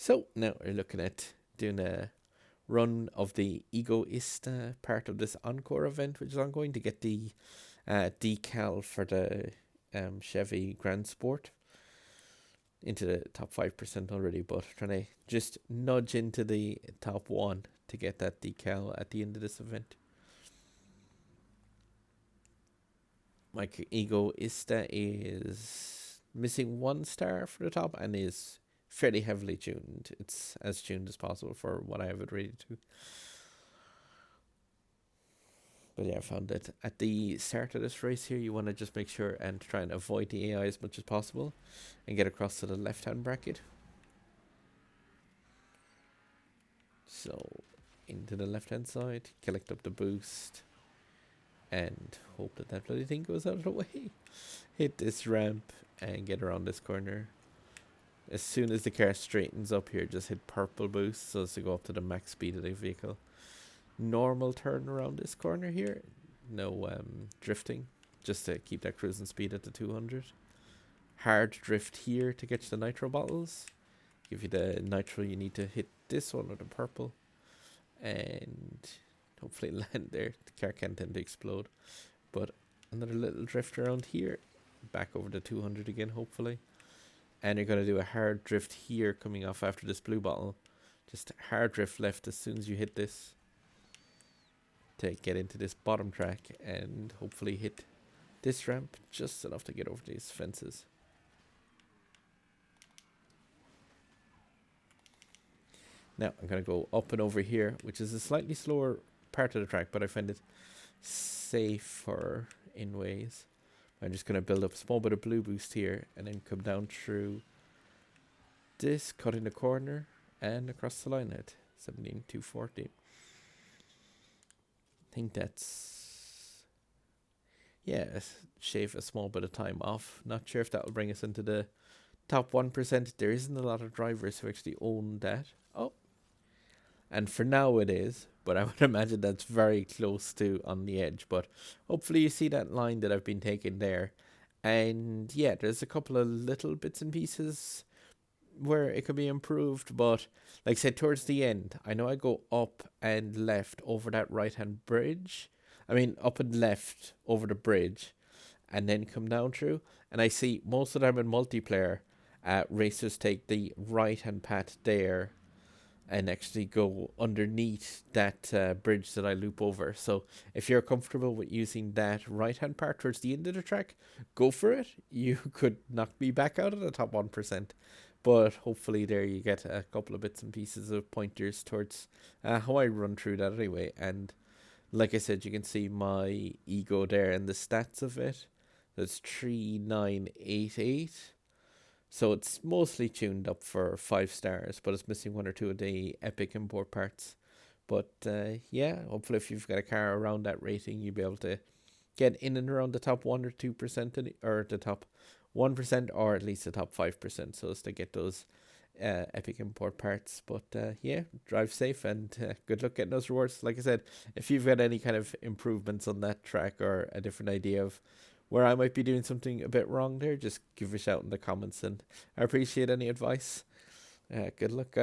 So now we're looking at doing a run of the Egoista part of this Encore event, which is ongoing to get the decal for the Chevy Grand Sport into the top 5% already, but trying to just nudge into the top 1 to get that decal at the end of this event. My Egoista is missing 1 star for the top and is fairly heavily tuned. It's as tuned as possible for what I have it rated to. But yeah, I found that at the start of this race here, you want to just make sure and try and avoid the AI as much as possible and get across to the left-hand bracket. So into the left-hand side, collect up the boost and hope that that bloody thing goes out of the way. Hit this ramp and get around this corner. As soon as the car straightens up here, just hit purple boost so as to go up to the max speed of the vehicle. Normal turn around this corner here. No drifting, just to keep that cruising speed at the 200. Hard drift here to get you the nitro bottles. Give you the nitro, you need to hit this one with the purple. And hopefully land there. The car can't tend to explode. But another little drift around here. Back over the 200 again, hopefully. And you're going to do a hard drift here coming off after this blue bottle. Just hard drift left as soon as you hit this to get into this bottom track and hopefully hit this ramp just enough to get over these fences. Now I'm going to go up and over here, which is a slightly slower part of the track, but I find it safer in ways. I'm just going to build up a small bit of blue boost here and then come down through this, cutting the corner and across the line at 17,240. I think that's, yeah, shave a small bit of time off. Not sure if that will bring us into the top 1%. There isn't a lot of drivers who actually own that. Oh, and for now it is, but I would imagine that's very close to on the edge. But hopefully you see that line that I've been taking there. And yeah, there's a couple of little bits and pieces where it could be improved, but like I said, towards the end, I know I go up and left over that right hand bridge. I mean, up and left over the bridge and then come down through. And I see most of them in multiplayer, racers take the right hand path there and actually go underneath that bridge that I loop over. So if you're comfortable with using that right hand part towards the end of the track, go for it. You could knock me back out of the top 1%. But hopefully there you get a couple of bits and pieces of pointers towards how I run through that anyway. And like I said, you can see my ego there and the stats of it. That's 3988. So it's mostly tuned up for 5 stars, but it's missing 1 or 2 of the epic import parts. But yeah, hopefully if you've got a car around that rating, you'll be able to get in and around the top 1 or 2% or the top 1% or at least the top 5% so as to get those epic import parts. But yeah, drive safe and good luck getting those rewards. Like I said, if you've got any kind of improvements on that track or a different idea of where I might be doing something a bit wrong there, just give a shout in the comments and I appreciate any advice. Good luck, guys.